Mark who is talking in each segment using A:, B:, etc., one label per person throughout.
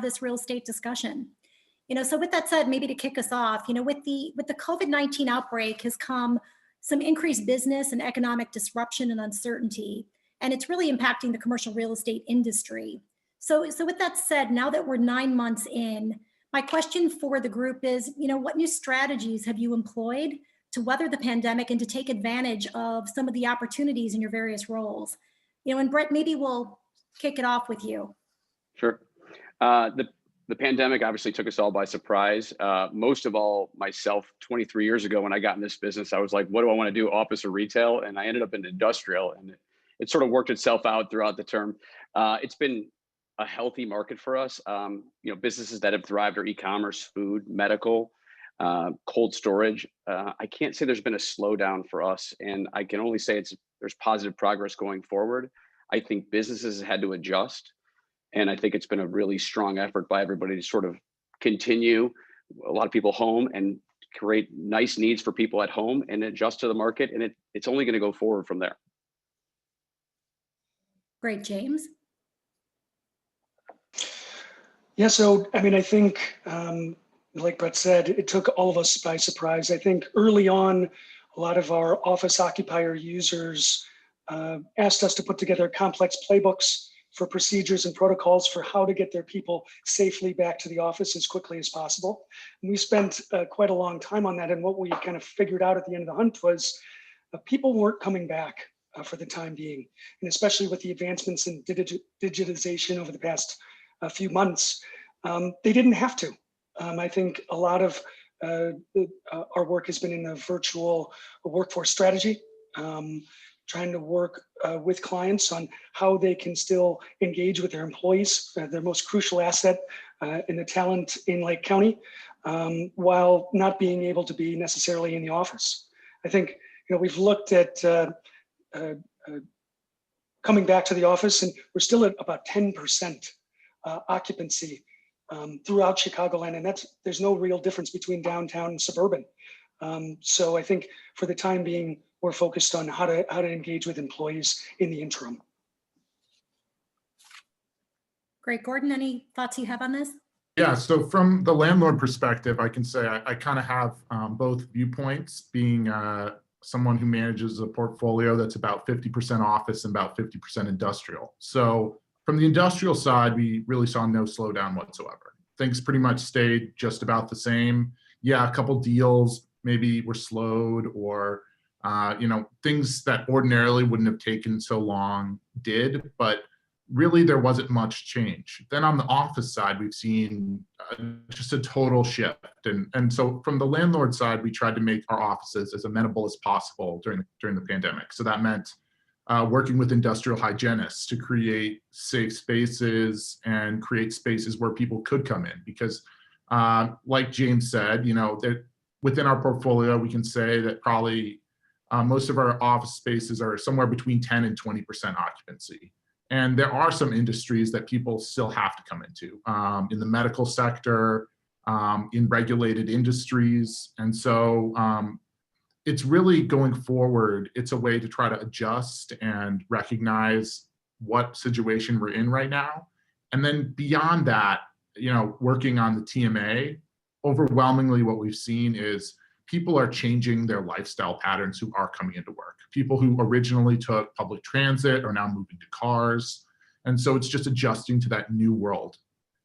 A: this real estate discussion. So with that said, maybe to kick us off, with the COVID-19 outbreak has come some increased business and economic disruption and uncertainty, and it's really impacting the commercial real estate industry. So with that said, now that we're 9 months in, my question for the group is, what new strategies have you employed to weather the pandemic and to take advantage of some of the opportunities in your various roles? And Brett, maybe we'll kick it off with you.
B: Sure. The pandemic obviously took us all by surprise. Most of all, myself, 23 years ago, when I got in this business, I was like, what do I want to do, office or retail? And I ended up in industrial, and it sort of worked itself out throughout the term. It's been a healthy market for us. Businesses that have thrived are e-commerce, food, medical, cold storage. I can't say there's been a slowdown for us, and I can only say there's positive progress going forward. I think businesses had to adjust. And I think it's been a really strong effort by everybody to sort of continue a lot of people home and create nice needs for people at home and adjust to the market. And it's only going to go forward from there.
A: Great, James.
C: Yeah, so I think, like Brett said, it took all of us by surprise. I think early on, a lot of our office occupier users asked us to put together complex playbooks for procedures and protocols for how to get their people safely back to the office as quickly as possible. And we spent quite a long time on that. And what we kind of figured out at the end of the hunt was people weren't coming back for the time being. And especially with the advancements in digitization over the past few months, they didn't have to. I think a lot of our work has been in the virtual workforce strategy, trying to work with clients on how they can still engage with their employees, their most crucial asset in the talent in Lake County, while not being able to be necessarily in the office. I think we've looked at coming back to the office, and we're still at about 10% occupancy throughout Chicagoland, and there's no real difference between downtown and suburban. So I think for the time being, we're focused on how to engage with employees in the interim.
A: Great. Gordon, any thoughts you have on this?
D: Yeah, so from the landlord perspective, I can say I kind of have both viewpoints, being someone who manages a portfolio that's about 50% office and about 50% industrial. So from the industrial side, we really saw no slowdown whatsoever. Things pretty much stayed just about the same. Yeah, a couple deals maybe were slowed, or things that ordinarily wouldn't have taken so long did, but really there wasn't much change. Then on the office side, we've seen just a total shift. And so from the landlord side, we tried to make our offices as amenable as possible during the pandemic. So that meant working with industrial hygienists to create safe spaces and create spaces where people could come in. Because like James said, that within our portfolio, we can say that probably most of our office spaces are somewhere between 10 and 20% occupancy. And there are some industries that people still have to come into, in the medical sector, in regulated industries. And so it's really going forward, it's a way to try to adjust and recognize what situation we're in right now. And then beyond that, working on the TMA, overwhelmingly what we've seen is people are changing their lifestyle patterns who are coming into work. People who originally took public transit are now moving to cars. And so it's just adjusting to that new world.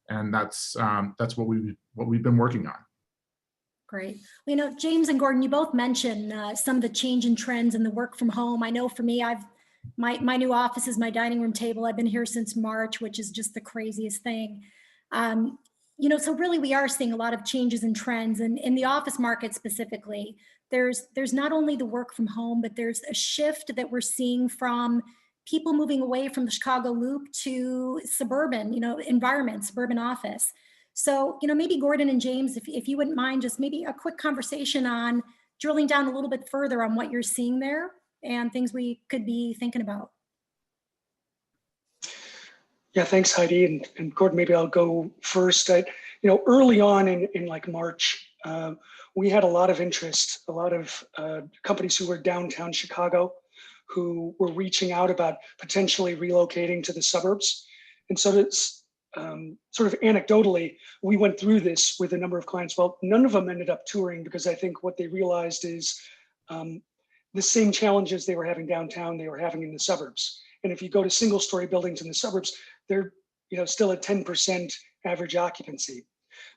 D: And that's what we've been working on.
A: Great. James and Gordon, you both mentioned some of the change in trends in the work from home. I know for me, my new office is my dining room table. I've been here since March, which is just the craziest thing. So really we are seeing a lot of changes in trends, and in the office market specifically, there's not only the work from home, but there's a shift that we're seeing from people moving away from the Chicago Loop to suburban, environment, suburban office. So, maybe Gordon and James, if you wouldn't mind, just maybe a quick conversation on drilling down a little bit further on what you're seeing there and things we could be thinking about.
C: Yeah, thanks, Heidi. And Gordon, maybe I'll go first. Early on in like March, we had a lot of interest, a lot of companies who were downtown Chicago who were reaching out about potentially relocating to the suburbs. And so sort of anecdotally, we went through this with a number of clients. Well, none of them ended up touring because I think what they realized is the same challenges they were having downtown, they were having in the suburbs. And if you go to single-story buildings in the suburbs, they're still at 10% average occupancy.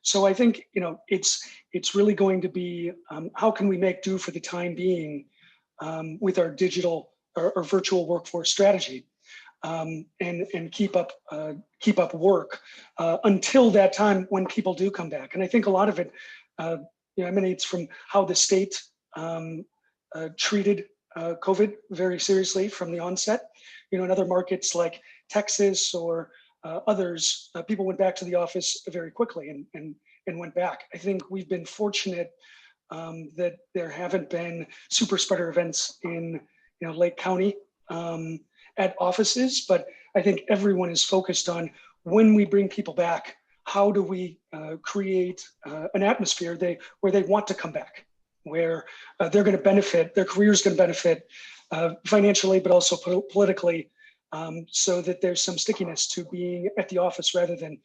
C: So I think it's really going to be how can we make do for the time being with our digital or virtual workforce strategy, and keep up work until that time when people do come back. And I think a lot of it emanates from how the state treated COVID very seriously from the onset. In other markets like Texas or others, people went back to the office very quickly and went back. I think we've been fortunate that there haven't been super spreader events in Lake County at offices, but I think everyone is focused on when we bring people back, how do we create an atmosphere where they want to come back, where they're going to benefit, their career is going to benefit financially, but also politically, so that there's some stickiness to being at the office rather than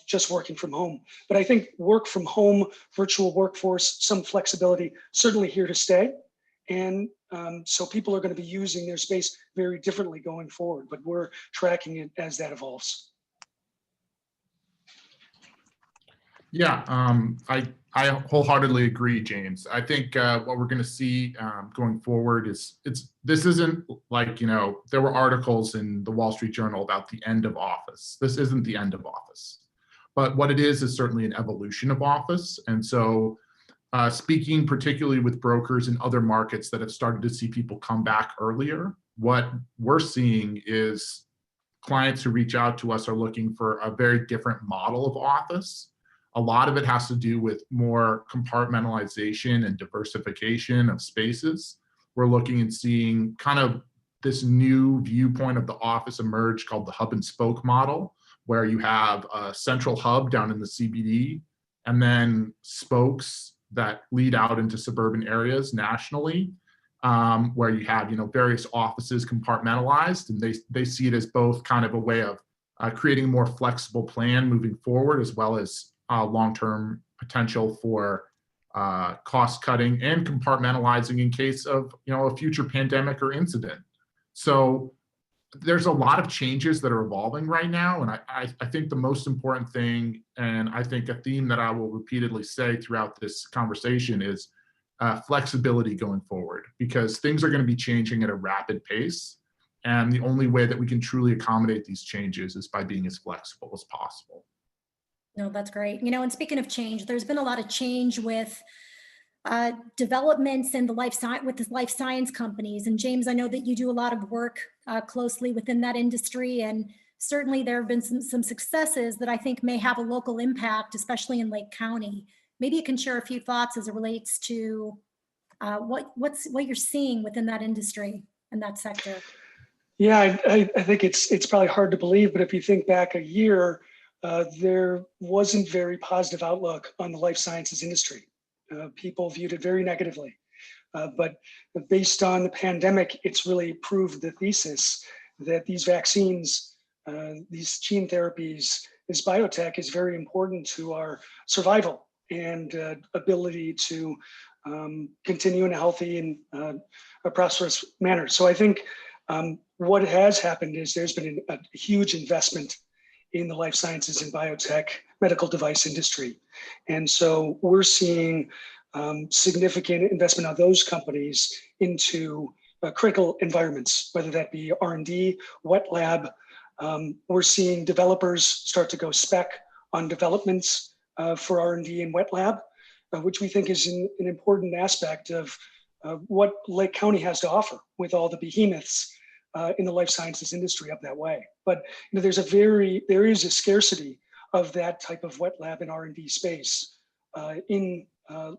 C: just working from home. But I think work from home, virtual workforce, some flexibility, certainly here to stay. And so people are going to be using their space very differently going forward, but we're tracking it as that evolves.
D: Yeah, I wholeheartedly agree, James. I think what we're going to see going forward is this isn't like, there were articles in the Wall Street Journal about the end of office. This isn't the end of office, but what it is certainly an evolution of office. And so speaking particularly with brokers in other markets that have started to see people come back earlier, what we're seeing is clients who reach out to us are looking for a very different model of office. A lot of it has to do with more compartmentalization and diversification of spaces. We're looking and seeing kind of this new viewpoint of the office emerge called the hub and spoke model, where you have a central hub down in the CBD and then spokes that lead out into suburban areas nationally, where you have various offices compartmentalized, and they see it as both kind of a way of creating a more flexible plan moving forward, as well as long-term potential for cost cutting and compartmentalizing in case of a future pandemic or incident. So there's a lot of changes that are evolving right now, and I think the most important thing, and I think a theme that I will repeatedly say throughout this conversation, is flexibility going forward, because things are going to be changing at a rapid pace, and the only way that we can truly accommodate these changes is by being as flexible as possible.
A: No, that's great. And speaking of change, there's been a lot of change with developments in the life science companies. And James, I know that you do a lot of work closely within that industry, and certainly there have been some successes that I think may have a local impact, especially in Lake County. Maybe you can share a few thoughts as it relates to what you're seeing within that industry and that sector.
C: Yeah, I think it's probably hard to believe, but if you think back a year, there wasn't very positive outlook on the life sciences industry. People viewed it very negatively. But based on the pandemic, it's really proved the thesis that these vaccines, these gene therapies, this biotech is very important to our survival and ability to continue in a healthy and a prosperous manner. So I think what has happened is there's been a huge investment in the life sciences and biotech medical device industry. And so we're seeing significant investment of those companies into critical environments, whether that be R&D, wet lab. We're seeing developers start to go spec on developments for R&D and wet lab, which we think is an important aspect of what Lake County has to offer with all the behemoths in the life sciences industry up that way. But there is a scarcity of that type of wet lab and R&D space in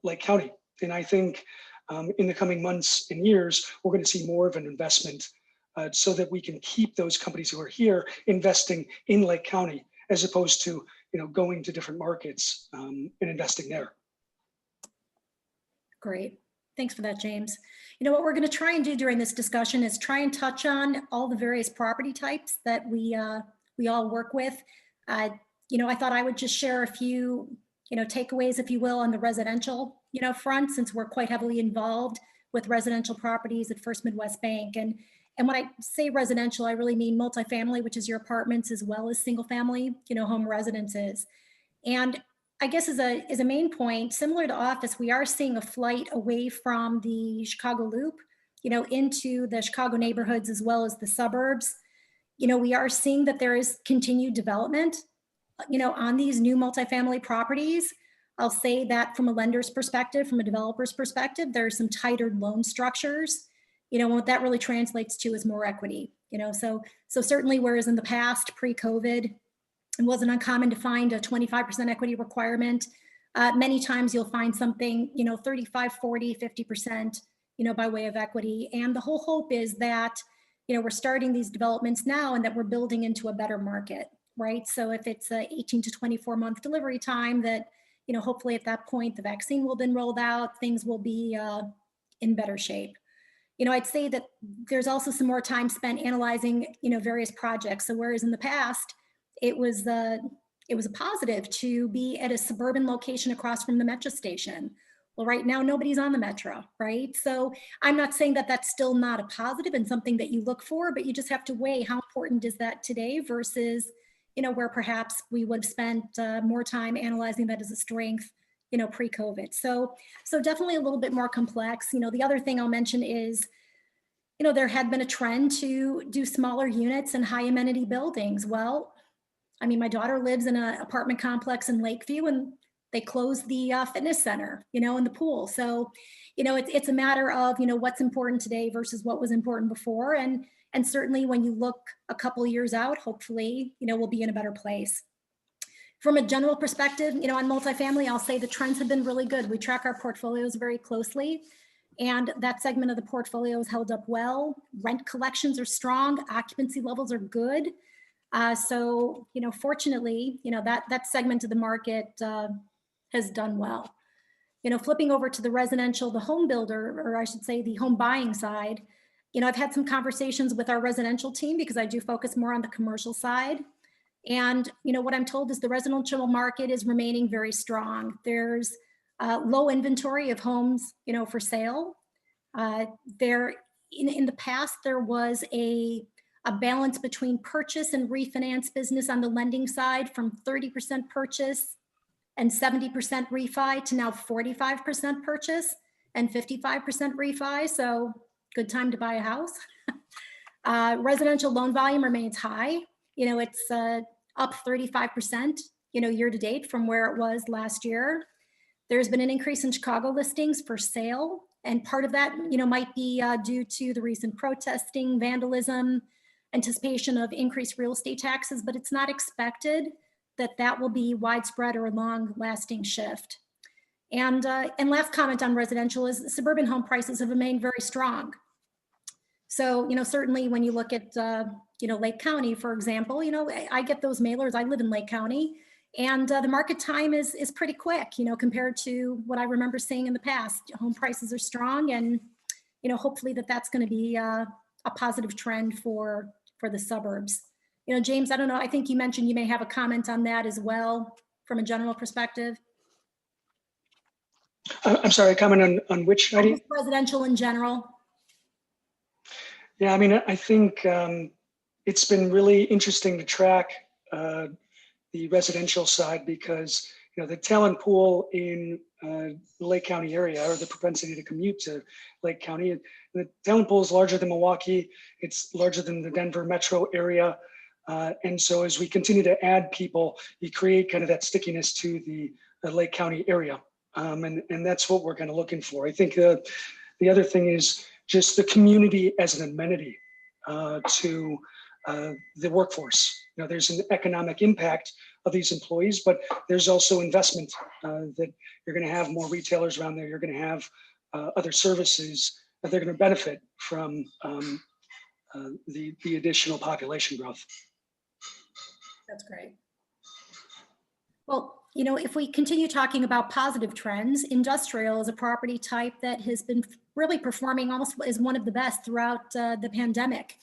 C: Lake County. And I think in the coming months and years, we're going to see more of an investment so that we can keep those companies who are here investing in Lake County, as opposed to going to different markets and investing there.
A: Great. Thanks for that, James. What we're going to try and do during this discussion is try and touch on all the various property types that we all work with. I thought I would just share a few, takeaways, if you will, on the residential, front, since we're quite heavily involved with residential properties at First Midwest Bank. And when I say residential, I really mean multifamily, which is your apartments, as well as single family, home residences. And I guess as a main point, similar to office, we are seeing a flight away from the Chicago Loop, into the Chicago neighborhoods as well as the suburbs. We are seeing that there is continued development, on these new multifamily properties. I'll say that from a lender's perspective, from a developer's perspective, there are some tighter loan structures. And what that really translates to is more equity. So certainly, whereas in the past, pre-COVID, it wasn't uncommon to find a 25% equity requirement. Many times you'll find something, 35, 40, 50%, by way of equity. And the whole hope is that, we're starting these developments now and that we're building into a better market, right? So if it's a 18 to 24 month delivery time, that, hopefully at that point, the vaccine will have been rolled out, things will be in better shape. I'd say that there's also some more time spent analyzing, various projects. So whereas in the past, it was a positive to be at a suburban location across from the metro station. Well, right now, nobody's on the metro, right? So I'm not saying that that's still not a positive and something that you look for, but you just have to weigh how important is that today versus, where perhaps we would have spent more time analyzing that as a strength, pre-COVID. So definitely a little bit more complex. The other thing I'll mention is, there had been a trend to do smaller units and high amenity buildings. Well, I mean, my daughter lives in an apartment complex in Lakeview, and they closed the fitness center, and the pool. So, it's a matter of, what's important today versus what was important before. And certainly when you look a couple of years out, hopefully, we'll be in a better place. From a general perspective, on multifamily, I'll say the trends have been really good. We track our portfolios very closely, and that segment of the portfolio is held up well. Rent collections are strong, occupancy levels are good. So, fortunately, that segment of the market has done well. Flipping over to the residential, the home builder, or I should say the home buying side, I've had some conversations with our residential team because I do focus more on the commercial side. And, what I'm told is the residential market is remaining very strong. There's low inventory of homes, for sale. There, in the past, there was a balance between purchase and refinance business on the lending side, from 30% purchase and 70% refi to now 45% purchase and 55% refi. So good time to buy a house. Residential loan volume remains high. It's up 35%, year to date from where it was last year. There's been an increase in Chicago listings for sale. And part of that, might be due to the recent protesting, vandalism, anticipation of increased real estate taxes, but it's not expected that will be widespread or a long-lasting shift. And last comment on residential is suburban home prices have remained very strong. So, certainly when you look at, Lake County, for example, I get those mailers. I live in Lake County, and the market time is pretty quick, compared to what I remember seeing in the past. Home prices are strong, and, hopefully that's going to be a positive trend for the suburbs. James, I don't know, I think you mentioned you may have a comment on that as well from a general perspective.
C: I'm sorry, comment on which, Heidi?
A: Residential in general.
C: Yeah, I mean, I think it's been really interesting to track the residential side because, the talent pool in the Lake County area, or the propensity to commute to Lake County, the talent pool is larger than Milwaukee. It's larger than the Denver metro area. And so as we continue to add people, you create kind of that stickiness to the Lake County area. And that's what we're kind of looking for. I think the other thing is just the community as an amenity to the workforce. There's an economic impact of these employees, but there's also investment that you're going to have more retailers around there. You're going to have other services that they're going to benefit from the additional population growth.
A: That's great. Well, if we continue talking about positive trends, industrial is a property type that has been really performing almost as one of the best throughout the pandemic.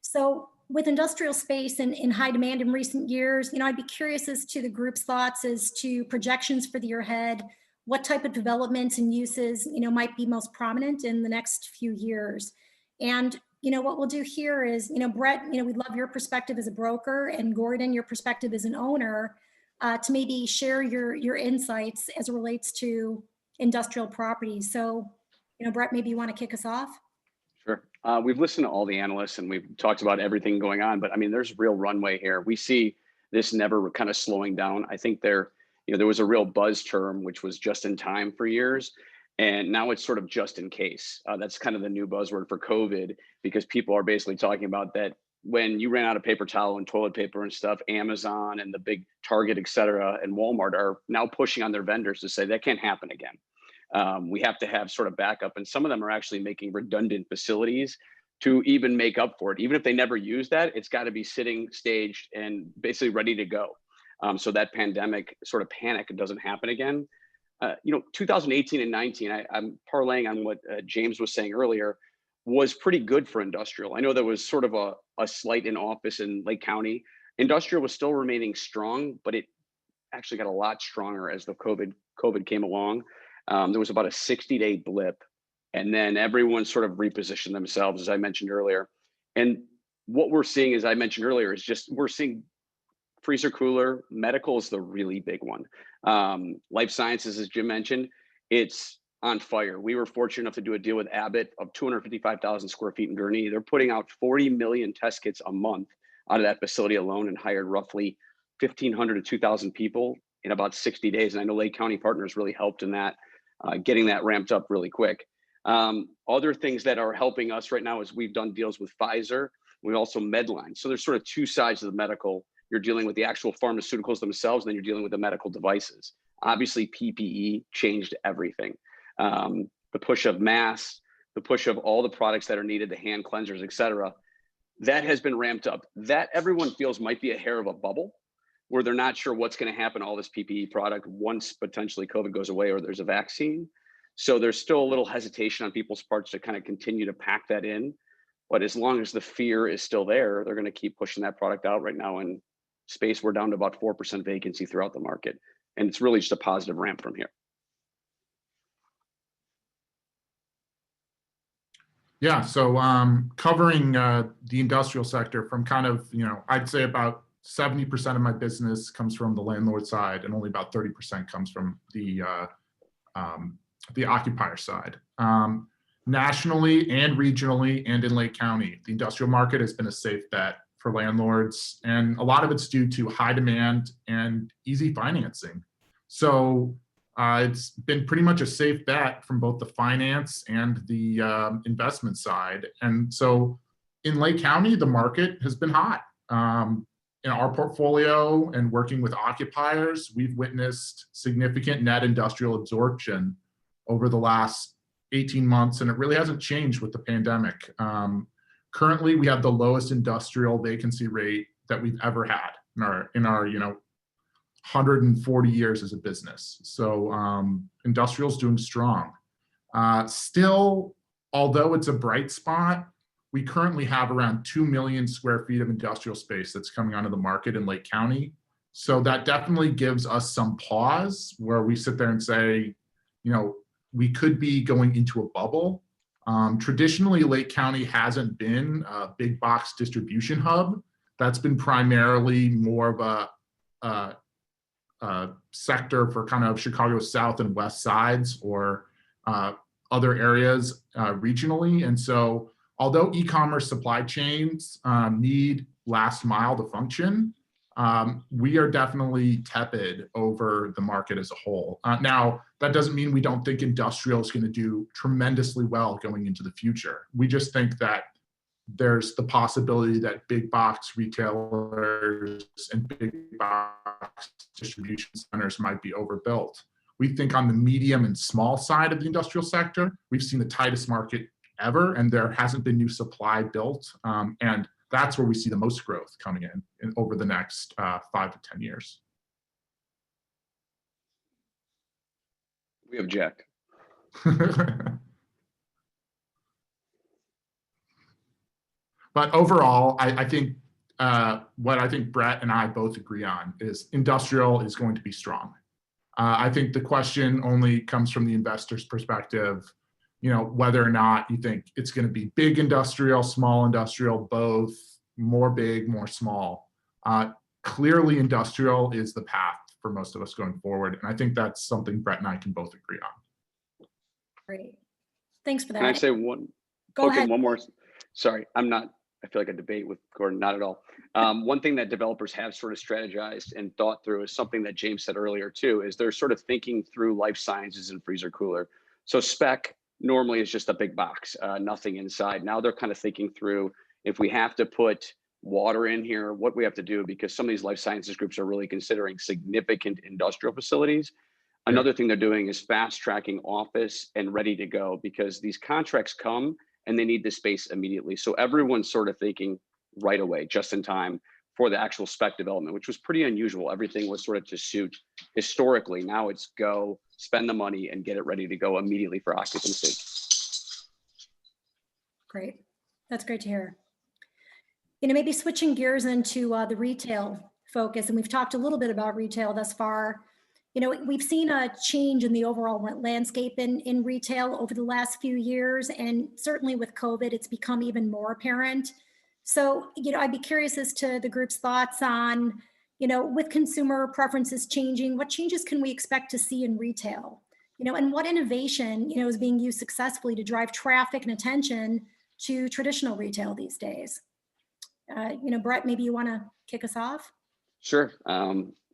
A: So, with industrial space in high demand in recent years, I'd be curious as to the group's thoughts as to projections for the year ahead, what type of developments and uses, might be most prominent in the next few years. And, what we'll do here is, Brett, we'd love your perspective as a broker, and Gordon, your perspective as an owner, to maybe share your insights as it relates to industrial properties. So, Brett, maybe you want to kick us off?
B: Sure. We've listened to all the analysts and we've talked about everything going on, but I mean, there's real runway here. We see this never kind of slowing down. I think there was a real buzz term, which was just in time for years. And now it's sort of just in case. That's kind of the new buzzword for COVID, because people are basically talking about that when you ran out of paper towel and toilet paper and stuff, Amazon and the big Target, et cetera, and Walmart are now pushing on their vendors to say that can't happen again. We have to have sort of backup, and some of them are actually making redundant facilities to even make up for it. Even if they never use that, it's got to be sitting staged and basically ready to go. So that pandemic sort of panic doesn't happen again. 2018 and 19, I'm parlaying on what James was saying earlier, was pretty good for industrial. I know there was sort of a slight in office in Lake County. Industrial was still remaining strong, but it actually got a lot stronger as the COVID came along. There was about a 60-day blip, and then everyone sort of repositioned themselves, as I mentioned earlier. And what we're seeing, as I mentioned earlier, is just we're seeing freezer cooler. Medical is the really big one. Life sciences, as Jim mentioned, it's on fire. We were fortunate enough to do a deal with Abbott of 255,000 square feet in Gurnee. They're putting out 40 million test kits a month out of that facility alone, and hired roughly 1,500 to 2,000 people in about 60 days. And I know Lake County Partners really helped in that, getting that ramped up really quick. Other things that are helping us right now is we've done deals with Pfizer. We also Medline. So there's sort of two sides of the medical. You're dealing with the actual pharmaceuticals themselves, and then you're dealing with the medical devices. Obviously, PPE changed everything. The push of masks, the push of all the products that are needed, the hand cleansers, et cetera, that has been ramped up. That everyone feels might be a hair of a bubble, where they're not sure what's going to happen to all this PPE product once potentially COVID goes away or there's a vaccine. So there's still a little hesitation on people's parts to kind of continue to pack that in. But as long as the fear is still there, they're going to keep pushing that product out. Right now in space, we're down to about 4% vacancy throughout the market. And it's really just a positive ramp from here.
D: Yeah, so covering the industrial sector from kind of, I'd say about 70% of my business comes from the landlord side, and only about 30% comes from the occupier side. Nationally and regionally and in Lake County, the industrial market has been a safe bet for landlords, and a lot of it's due to high demand and easy financing. So it's been pretty much a safe bet from both the finance and the investment side. And so in Lake County, the market has been hot. In our portfolio and working with occupiers, we've witnessed significant net industrial absorption over the last 18 months, and it really hasn't changed with the pandemic. Currently, we have the lowest industrial vacancy rate that we've ever had in our 140 years as a business. So industrial's doing strong. Still, although it's a bright spot, we currently have around 2 million square feet of industrial space that's coming onto the market in Lake County. So that definitely gives us some pause where we sit there and say, we could be going into a bubble. Traditionally, Lake County hasn't been a big box distribution hub. That's been primarily more of a sector for kind of Chicago's south and west sides, or other areas regionally. And so although e-commerce supply chains need last mile to function, we are definitely tepid over the market as a whole. Now, that doesn't mean we don't think industrial is going to do tremendously well going into the future. We just think that there's the possibility that big box retailers and big box distribution centers might be overbuilt. We think on the medium and small side of the industrial sector, we've seen the tightest market ever, and there hasn't been new supply built. And that's where we see the most growth coming in over the next 5 to 10 years.
B: We object.
D: But overall, I think what I think Brett and I both agree on is industrial is going to be strong. I think the question only comes from the investor's perspective, whether or not you think it's going to be big industrial, small industrial, both, more big, more small. Clearly, industrial is the path for most of us going forward. And I think that's something Brett and I can both agree on.
A: Great. Thanks for that.
B: Can I say one?
A: Go ahead.
B: One more. Sorry, I feel like a debate with Gordon, not at all. One thing that developers have sort of strategized and thought through is something that James said earlier too, is they're sort of thinking through life sciences and freezer cooler. So spec normally is just a big box, nothing inside. Now they're kind of thinking through, if we have to put water in here, what we have to do, because some of these life sciences groups are really considering significant industrial facilities. Another thing they're doing is fast tracking office and ready to go, because these contracts come and they need the space immediately. So everyone's sort of thinking right away, just in time for the actual spec development, which was pretty unusual. Everything was sort of to suit historically. Now it's go, spend the money and get it ready to go immediately for occupancy.
A: Great. That's great to hear. Maybe switching gears into the retail focus, and we've talked a little bit about retail thus far. We've seen a change in the overall landscape in retail over the last few years, and certainly with COVID, it's become even more apparent. So, I'd be curious as to the group's thoughts on, with consumer preferences changing, what changes can we expect to see in retail? And what innovation, is being used successfully to drive traffic and attention to traditional retail these days? Brett, maybe you want to kick us off?
B: Sure.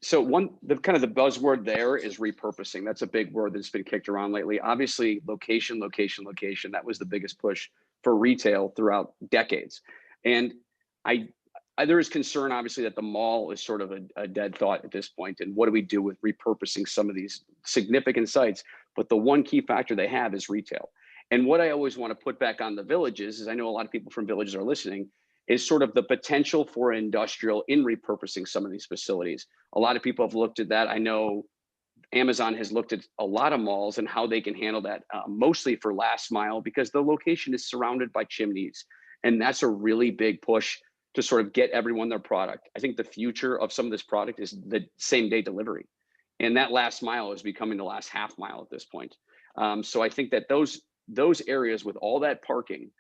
B: So the buzzword there is repurposing. That's a big word that's been kicked around lately. Obviously, location. That was the biggest push for retail throughout decades. And there is concern, obviously, that the mall is sort of a dead thought at this point. And what do we do with repurposing some of these significant sites? But the one key factor they have is retail. And what I always want to put back on the villages is, I know a lot of people from villages are listening, is sort of the potential for industrial in repurposing some of these facilities. A lot of people have looked at that. I know Amazon has looked at a lot of malls and how they can handle that, mostly for last mile, because the location is surrounded by chimneys. And that's a really big push to sort of get everyone their product. I think the future of some of this product is the same day delivery. And that last mile is becoming the last half mile at this point. So I think that those areas with all that parking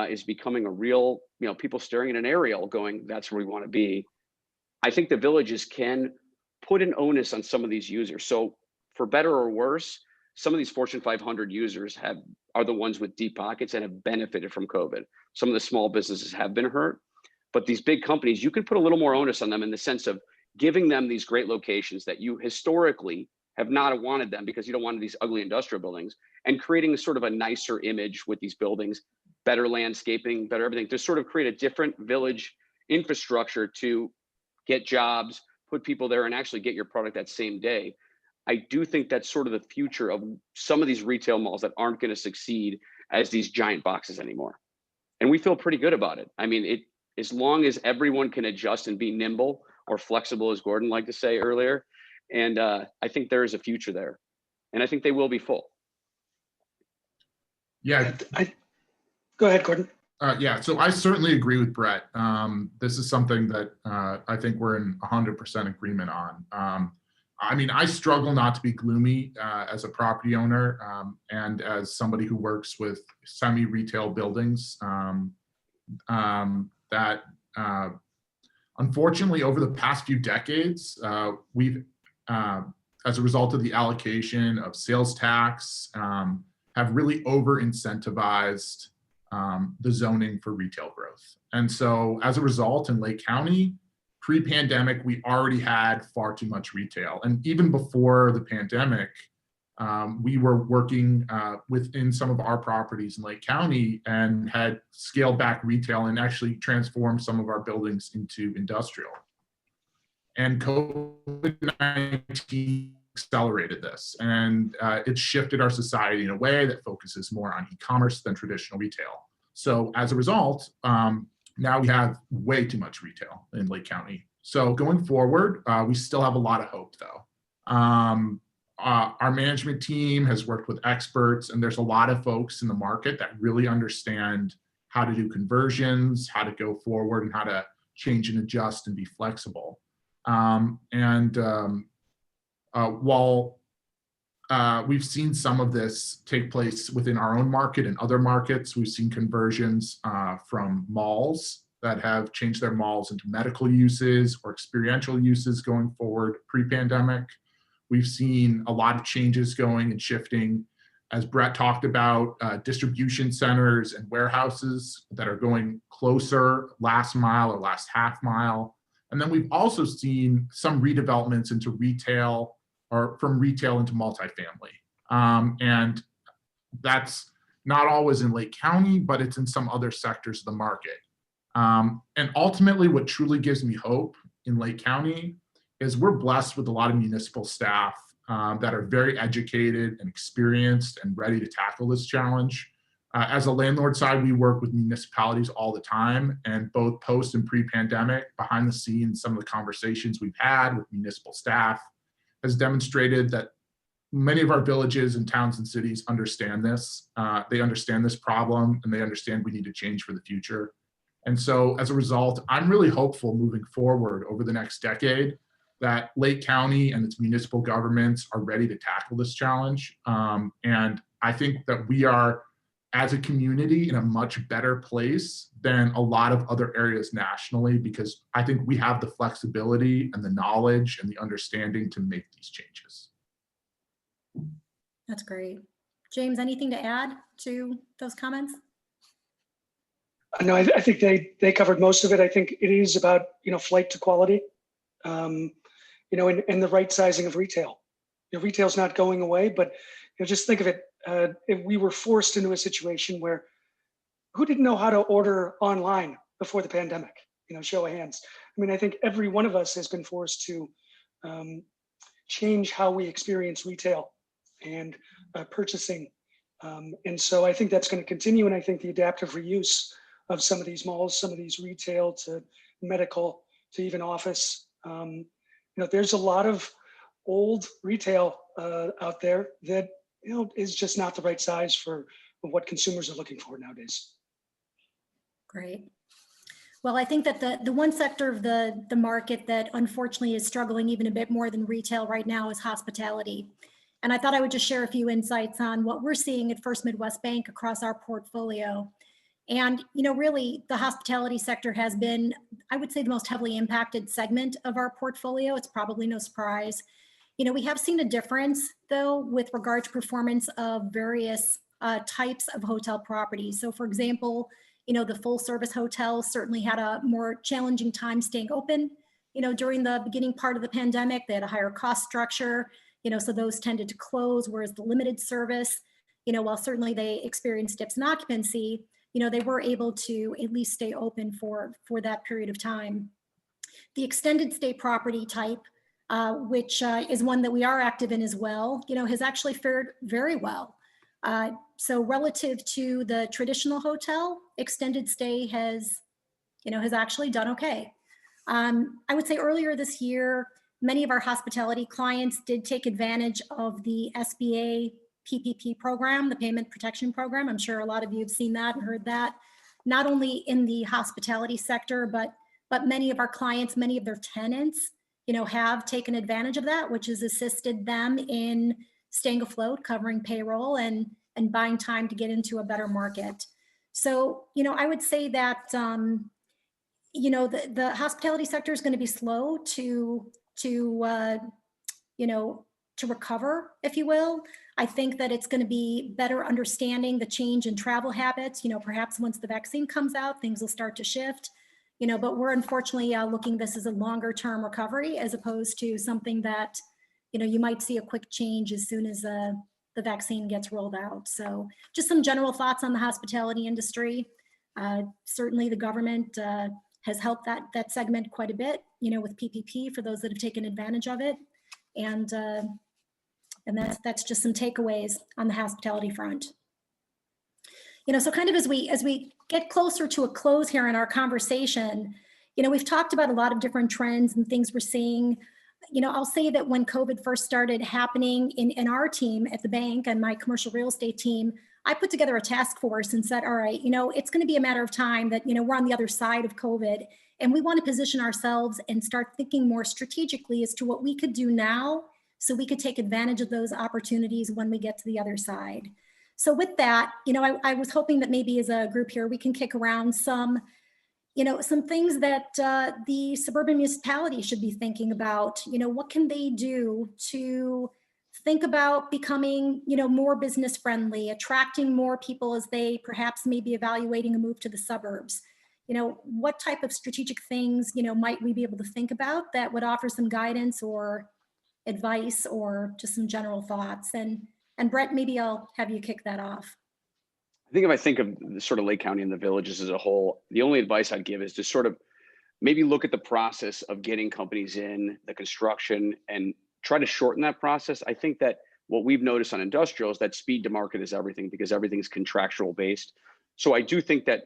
B: is becoming a real, people staring at an aerial going, that's where we want to be. I think the villages can put an onus on some of these users. So for better or worse, some of these Fortune 500 users are the ones with deep pockets and have benefited from COVID. Some of the small businesses have been hurt, but these big companies, you can put a little more onus on them in the sense of giving them these great locations that you historically have not wanted them because you don't want these ugly industrial buildings, and creating sort of a nicer image with these buildings, better landscaping, better everything, to sort of create a different village infrastructure to get jobs, put people there, and actually get your product that same day. I do think that's sort of the future of some of these retail malls that aren't going to succeed as these giant boxes anymore. And we feel pretty good about it. I mean, as long as everyone can adjust and be nimble or flexible, as Gordon liked to say earlier, and I think there is a future there. And I think they will be full.
D: Yeah.
C: Go ahead, Gordon.
D: Yeah, so I certainly agree with Brett. This is something that I think we're in 100% agreement on. I mean, I struggle not to be gloomy as a property owner and as somebody who works with semi-retail buildings that unfortunately over the past few decades, we've, as a result of the allocation of sales tax, have really over-incentivized the zoning for retail growth. And so as a result, in Lake County, pre-pandemic, we already had far too much retail. And even before the pandemic, we were working within some of our properties in Lake County and had scaled back retail and actually transformed some of our buildings into industrial. And COVID-19 accelerated this, and it shifted our society in a way that focuses more on e-commerce than traditional retail. So as a result, now we have way too much retail in Lake County. So going forward, we still have a lot of hope though. Our management team has worked with experts, and there's a lot of folks in the market that really understand how to do conversions, how to go forward, and how to change and adjust and be flexible. While we've seen some of this take place within our own market and other markets, we've seen conversions from malls that have changed their malls into medical uses or experiential uses going forward pre-pandemic. We've seen a lot of changes going and shifting, as Brett talked about, distribution centers and warehouses that are going closer, last mile or last half mile. And then we've also seen some redevelopments into retail, or from retail into multifamily. And that's not always in Lake County, but it's in some other sectors of the market. And ultimately, what truly gives me hope in Lake County is we're blessed with a lot of municipal staff that are very educated and experienced and ready to tackle this challenge. As a landlord side, we work with municipalities all the time, and both post and pre-pandemic, behind the scenes, some of the conversations we've had with municipal staff has demonstrated that many of our villages and towns and cities understand this. They understand this problem, and they understand we need to change for the future. And so as a result, I'm really hopeful moving forward over the next decade that Lake County and its municipal governments are ready to tackle this challenge. And I think that we are, as a community, in a much better place than a lot of other areas nationally, because I think we have the flexibility and the knowledge and the understanding to make these changes.
A: That's great. James, anything to add to those comments?
C: No, I think they covered most of it. I think it is about, flight to quality, and the right sizing of retail. Retail's not going away, but just think of it. If we were forced into a situation where who didn't know how to order online before the pandemic? Show of hands. I mean, I think every one of us has been forced to change how we experience retail and purchasing. And so I think that's going to continue. And I think the adaptive reuse of some of these malls, some of these retail to medical to even office, there's a lot of old retail out there that is just not the right size for what consumers are looking for nowadays.
A: Great. Well, I think that the one sector of the market that unfortunately is struggling even a bit more than retail right now is hospitality. And I thought I would just share a few insights on what we're seeing at First Midwest Bank across our portfolio. And, really the hospitality sector has been, I would say, the most heavily impacted segment of our portfolio. It's probably no surprise. We have seen a difference, though, with regard to performance of various types of hotel properties. So, for example, the full service hotels certainly had a more challenging time staying open. During the beginning part of the pandemic, they had a higher cost structure, so those tended to close, whereas the limited service, while certainly they experienced dips in occupancy, they were able to at least stay open for that period of time. The extended stay property type, which is one that we are active in as well, has actually fared very well. So relative to the traditional hotel, extended stay has actually done okay. I would say earlier this year, many of our hospitality clients did take advantage of the SBA PPP program, the Payment Protection Program. I'm sure a lot of you have seen that and heard that, not only in the hospitality sector, but many of our clients, many of their tenants, have taken advantage of that, which has assisted them in staying afloat, covering payroll, and buying time to get into a better market. So, I would say that, the hospitality sector is going to be slow to recover, if you will. I think that it's going to be better understanding the change in travel habits. Perhaps once the vaccine comes out, things will start to shift. But we're unfortunately looking this as a longer term recovery, as opposed to something that, you might see a quick change as soon as the vaccine gets rolled out. So just some general thoughts on the hospitality industry. Certainly the government has helped that segment quite a bit, with PPP for those that have taken advantage of it. And that's just some takeaways on the hospitality front. So kind of as we get closer to a close here in our conversation, we've talked about a lot of different trends and things we're seeing. I'll say that when COVID first started happening in our team at the bank and my commercial real estate team, I put together a task force and said, all right, it's going to be a matter of time that, we're on the other side of COVID, and we want to position ourselves and start thinking more strategically as to what we could do now so we could take advantage of those opportunities when we get to the other side. So with that, I was hoping that maybe as a group here, we can kick around some things that the suburban municipality should be thinking about. What can they do to think about becoming, more business friendly, attracting more people as they perhaps may be evaluating a move to the suburbs? What type of strategic things, might we be able to think about that would offer some guidance or advice or just some general thoughts? And Brett, maybe I'll have you kick that off.
B: I think if I think of the sort of Lake County and the villages as a whole, the only advice I'd give is to sort of maybe look at the process of getting companies in, the construction, and try to shorten that process. I think that what we've noticed on industrial is that speed to market is everything because everything's contractual based. So I do think that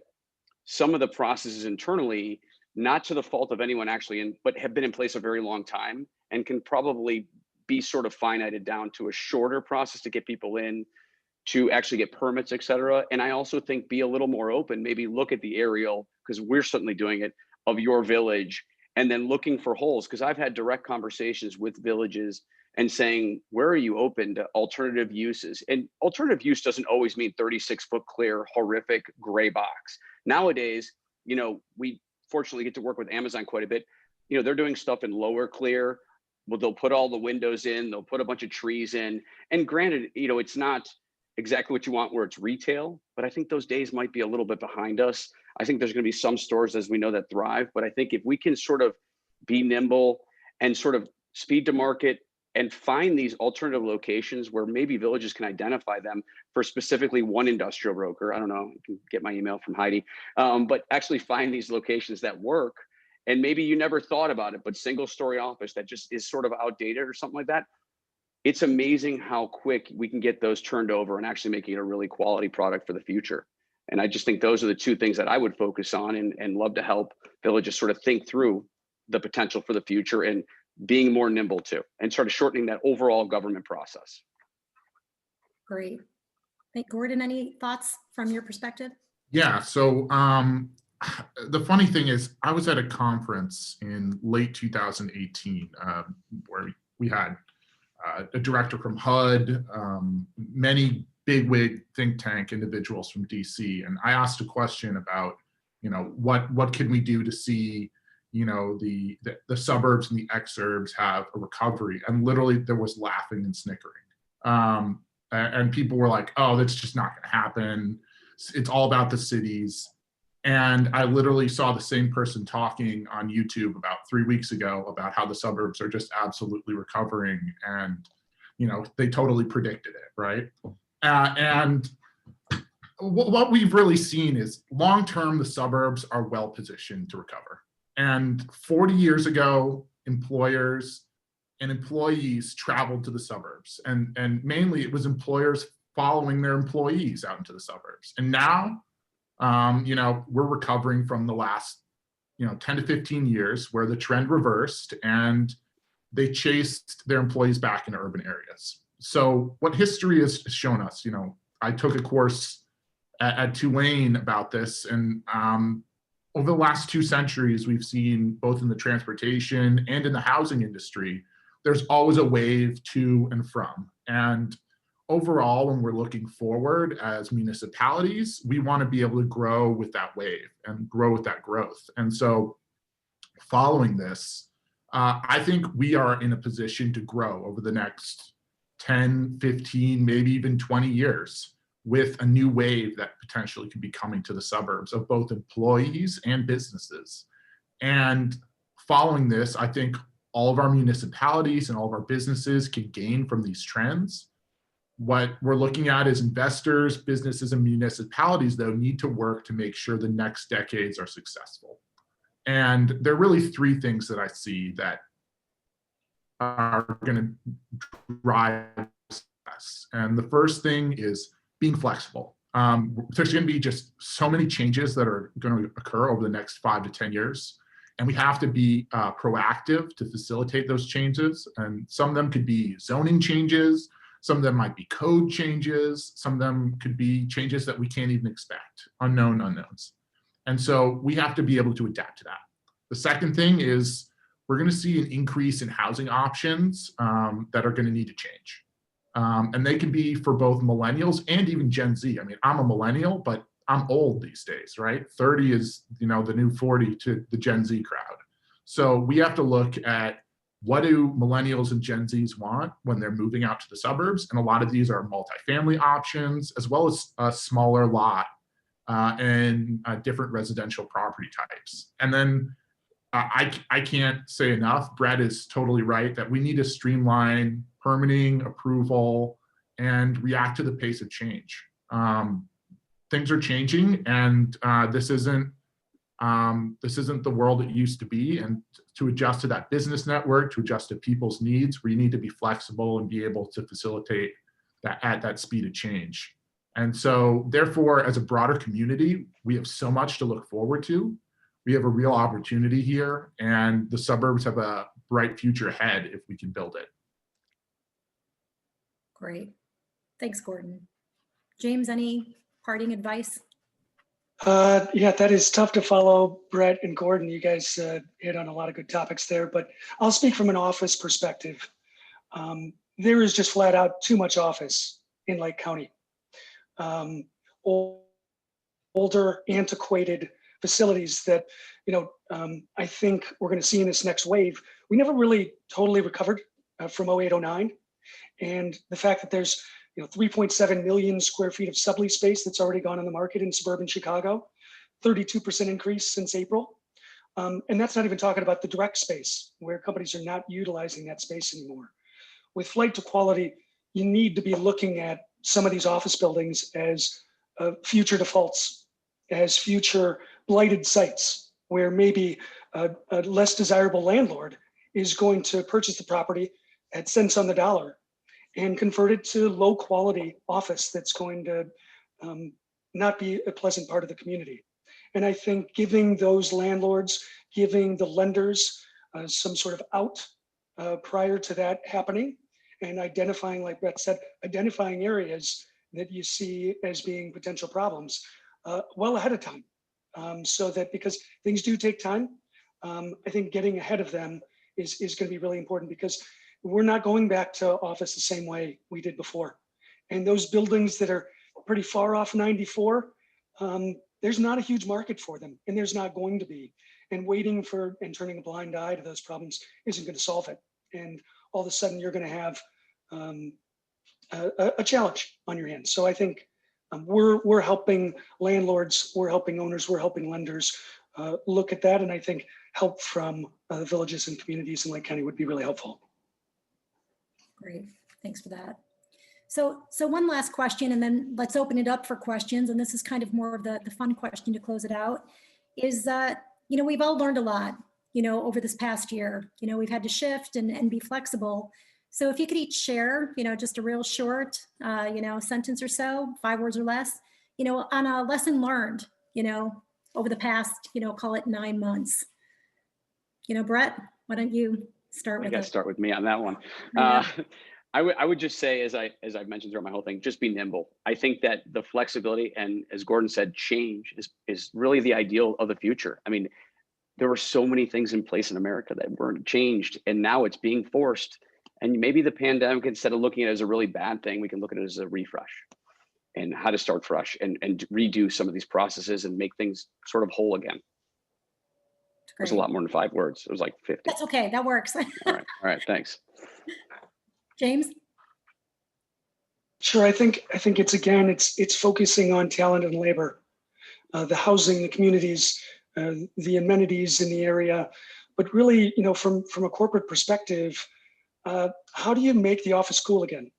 B: some of the processes internally, not to the fault of anyone actually in, but have been in place a very long time and can probably be sort of finited down to a shorter process to get people in, to actually get permits, et cetera. And I also think be a little more open, maybe look at the aerial, because we're certainly doing it, of your village, and then looking for holes. Because I've had direct conversations with villages and saying, where are you open to alternative uses? And alternative use doesn't always mean 36-foot clear, horrific gray box. Nowadays, we fortunately get to work with Amazon quite a bit. They're doing stuff in lower clear. Well, they'll put all the windows in, they'll put a bunch of trees in. And granted, it's not exactly what you want where it's retail, but I think those days might be a little bit behind us. I think there's going to be some stores, as we know, that thrive. But I think if we can sort of be nimble and sort of speed to market and find these alternative locations where maybe villages can identify them for specifically one industrial broker. I don't know, you can get my email from Heidi, but actually find these locations that work. And maybe you never thought about it, but single story office that just is sort of outdated or something like that. It's amazing how quick we can get those turned over and actually making it a really quality product for the future. And I just think those are the two things that I would focus on and love to help villages sort of think through the potential for the future and being more nimble too, and sort of shortening that overall government process.
A: Great. Hey, Gordon, any thoughts from your perspective?
D: Yeah, so the funny thing is I was at a conference in late 2018 where we had a director from HUD, many bigwig think tank individuals from DC. And I asked a question about, what can we do to see, the suburbs and the exurbs have a recovery? And literally there was laughing and snickering. And people were like, oh, that's just not going to happen. It's all about the cities. And I literally saw the same person talking on YouTube about 3 weeks ago about how the suburbs are just absolutely recovering. And, they totally predicted it, right? And what we've really seen is long-term, the suburbs are well positioned to recover. And 40 years ago, employers and employees traveled to the suburbs. And mainly it was employers following their employees out into the suburbs. And now, we're recovering from the last, 10 to 15 years where the trend reversed and they chased their employees back into urban areas. So what history has shown us, I took a course at Tulane about this, and over the last 2 centuries, we've seen both in the transportation and in the housing industry, there's always a wave to and from. And overall, when we're looking forward as municipalities, we want to be able to grow with that wave and grow with that growth. And so following this, I think we are in a position to grow over the next 10, 15, maybe even 20 years with a new wave that potentially could be coming to the suburbs of both employees and businesses. And following this, I think all of our municipalities and all of our businesses can gain from these trends. What we're looking at is investors, businesses, and municipalities, though, need to work to make sure the next decades are successful. And there are really 3 things that I see that are going to drive success. And the first thing is being flexible. There's going to be just so many changes that are going to occur over the next 5 to 10 years. And we have to be proactive to facilitate those changes. And some of them could be zoning changes. Some of them might be code changes. Some of them could be changes that we can't even expect, unknown unknowns. And so we have to be able to adapt to that. The second thing is we're going to see an increase in housing options that are going to need to change. And they can be for both millennials and even Gen Z. I mean, I'm a millennial, but I'm old these days, right? 30 is, the new 40 to the Gen Z crowd. So we have to look at what do millennials and Gen Zs want when they're moving out to the suburbs. And a lot of these are multifamily options, as well as a smaller lot and different residential property types. And then I can't say enough, Brett is totally right that we need to streamline permitting, approval, and react to the pace of change. Things are changing, and this isn't the world it used to be. And to adjust to that business network, to adjust to people's needs, we need to be flexible and be able to facilitate that at that speed of change. And so therefore, as a broader community, we have so much to look forward to. We have a real opportunity here, and the suburbs have a bright future ahead if we can build it.
A: Great. Thanks, Gordon. James, any parting advice?
C: Yeah, that is tough to follow, Brett and Gordon. You guys hit on a lot of good topics there, but I'll speak from an office perspective. There is just flat out too much office in Lake County. Older, antiquated facilities that, I think we're going to see in this next wave. We never really totally recovered from 08, 09. And the fact that there's 3.7 million square feet of sublease space that's already gone on the market in suburban Chicago, 32% increase since April. And that's not even talking about the direct space where companies are not utilizing that space anymore. With flight to quality, you need to be looking at some of these office buildings as future defaults, as future blighted sites where maybe a less desirable landlord is going to purchase the property at cents on the dollar and convert it to low quality office that's going to not be a pleasant part of the community. And I think giving those landlords, giving the lenders some sort of out prior to that happening, and identifying, like Brett said, identifying areas that you see as being potential problems well ahead of time. So that, because things do take time, I think getting ahead of them is going to be really important, because we're not going back to office the same way we did before. And those buildings that are pretty far off 94, there's not a huge market for them, and there's not going to be. And waiting for and turning a blind eye to those problems isn't going to solve it. And all of a sudden you're going to have a challenge on your hands. So I think we're helping landlords, we're helping owners, we're helping lenders look at that. And I think help from the villages and communities in Lake County would be really helpful.
A: Great, thanks for that. So one last question, and then let's open it up for questions. And this is kind of more of the fun question to close it out, is that, we've all learned a lot, over this past year. We've had to shift and be flexible. So if you could each share, just a real short, sentence or so, 5 words or less, on a lesson learned, over the past, call it 9 months. Brett, why don't you start with it?
B: I got to start with me on that one.
A: Yeah.
B: I would just say, as I've mentioned throughout my whole thing, just be nimble. I think that the flexibility and, as Gordon said, change is really the ideal of the future. I mean, there were so many things in place in America that weren't changed, and now it's being forced. And maybe the pandemic, instead of looking at it as a really bad thing, we can look at it as a refresh and how to start fresh and redo some of these processes and make things sort of whole again. It was a lot more than 5 words. It was like 50.
A: That's okay, that works.
B: All right, thanks.
A: James?
C: Sure, I think it's focusing on talent and labor, the housing, the communities, the amenities in the area, but really, from a corporate perspective, how do you make the office cool again?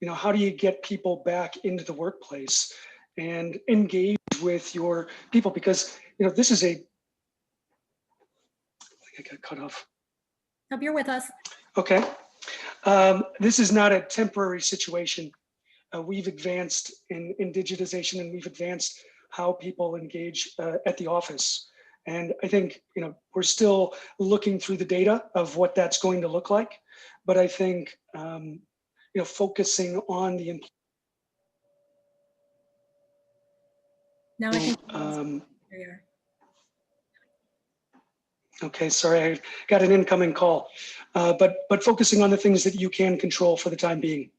C: How do you get people back into the workplace and engage with your people? Because, this is I think I got cut off.
A: Hope you're with us.
C: Okay. This is not a temporary situation. We've advanced in digitization, and we've advanced how people engage at the office. And I think, we're still looking through the data of what that's going to look like. But I think, focusing on the employee.
A: Now I think there you are.
C: Okay, sorry, I got an incoming call. But focusing on the things that you can control for the time being.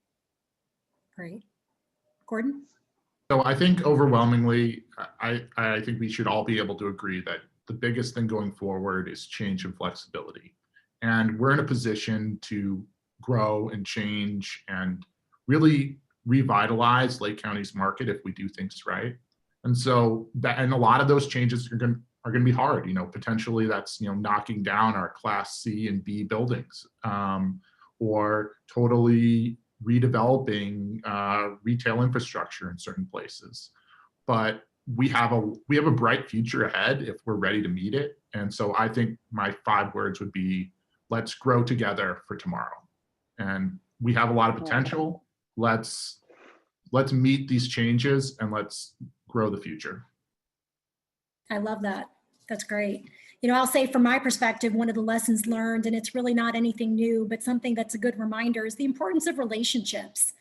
A: Great. Gordon?
D: So I think overwhelmingly, I think we should all be able to agree that the biggest thing going forward is change and flexibility. And we're in a position to grow and change and really revitalize Lake County's market if we do things right. And so and a lot of those changes are going to be hard. Potentially that's knocking down our Class C and B buildings, or totally redeveloping retail infrastructure in certain places. But we have a bright future ahead if we're ready to meet it. And so I think my 5 words would be, let's grow together for tomorrow. And we have a lot of potential. Let's meet these changes and let's grow the future.
A: I love that. That's great. I'll say from my perspective, one of the lessons learned, and it's really not anything new, but something that's a good reminder, is the importance of relationships.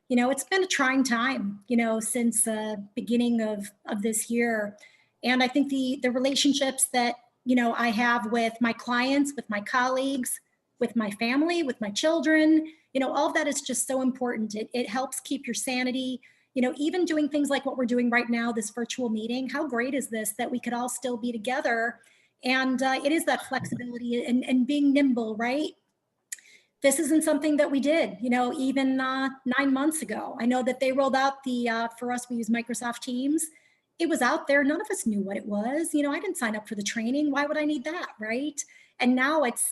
A: It's been a trying time, since the beginning of this year. And I think the relationships that, I have with my clients, with my colleagues, with my family, with my children, all of that is just so important. It helps keep your sanity. Even doing things like what we're doing right now, this virtual meeting, how great is this that we could all still be together? And it is that flexibility and being nimble, right? This isn't something that we did, even 9 months ago. I know that they rolled out for us, we use Microsoft Teams. It was out there. None of us knew what it was. I didn't sign up for the training. Why would I need that, right? And now it's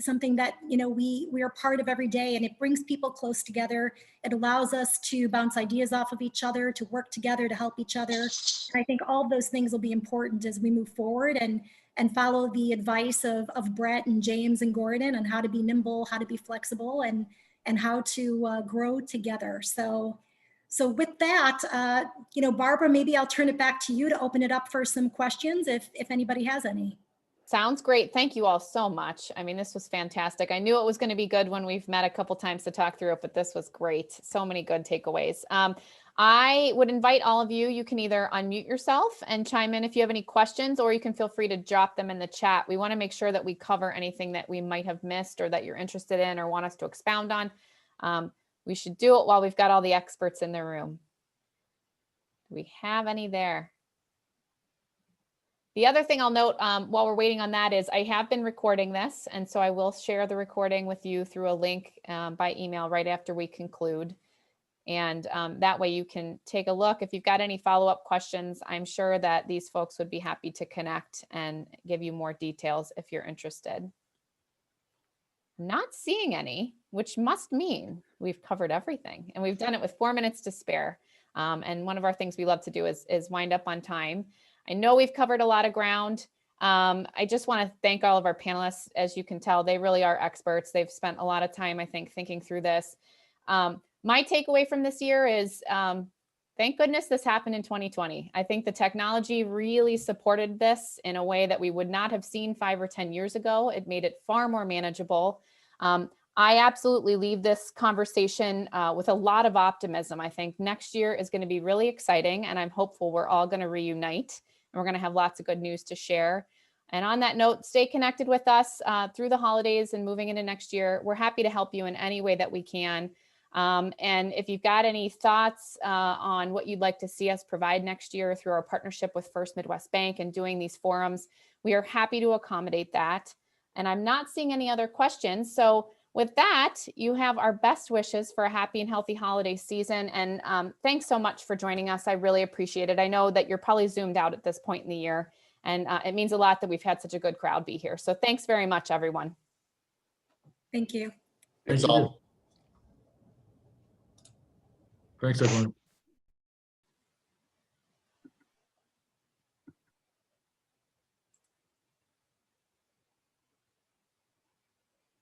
A: something that, we are part of every day, and it brings people close together. It allows us to bounce ideas off of each other, to work together, to help each other. And I think all of those things will be important as we move forward and follow the advice of Brett and James and Gordon on how to be nimble, how to be flexible, and how to grow together. So with that, Barbara, maybe I'll turn it back to you to open it up for some questions if anybody has any.
E: Sounds great. Thank you all so much. I mean, this was fantastic. I knew it was going to be good when we've met a couple times to talk through it, but this was great. So many good takeaways. I would invite all of you, you can either unmute yourself and chime in if you have any questions, or you can feel free to drop them in the chat. We want to make sure that we cover anything that we might have missed or that you're interested in or want us to expound on. We should do it while we've got all the experts in the room. Do we have any there? The other thing I'll note while we're waiting on that is I have been recording this, and so I will share the recording with you through a link by email right after we conclude. And that way you can take a look. If you've got any follow-up questions, I'm sure that these folks would be happy to connect and give you more details if you're interested. Not seeing any, which must mean we've covered everything, and we've done it with 4 minutes to spare. And one of our things we love to do is wind up on time. I know we've covered a lot of ground. I just want to thank all of our panelists. As you can tell, they really are experts. They've spent a lot of time, I think, thinking through this. My takeaway from this year is, thank goodness this happened in 2020. I think the technology really supported this in a way that we would not have seen 5 or 10 years ago. It made it far more manageable. I absolutely leave this conversation with a lot of optimism. I think next year is going to be really exciting, and I'm hopeful we're all going to reunite and we're going to have lots of good news to share. And on that note, stay connected with us through the holidays and moving into next year. We're happy to help you in any way that we can. And if you've got any thoughts on what you'd like to see us provide next year through our partnership with First Midwest Bank and doing these forums, we are happy to accommodate that. And I'm not seeing any other questions. So with that, you have our best wishes for a happy and healthy holiday season. And thanks so much for joining us. I really appreciate it. I know that you're probably zoomed out at this point in the year, and it means a lot that we've had such a good crowd be here. So thanks very much, everyone.
A: Thank you.
D: Thanks all. Thanks, everyone.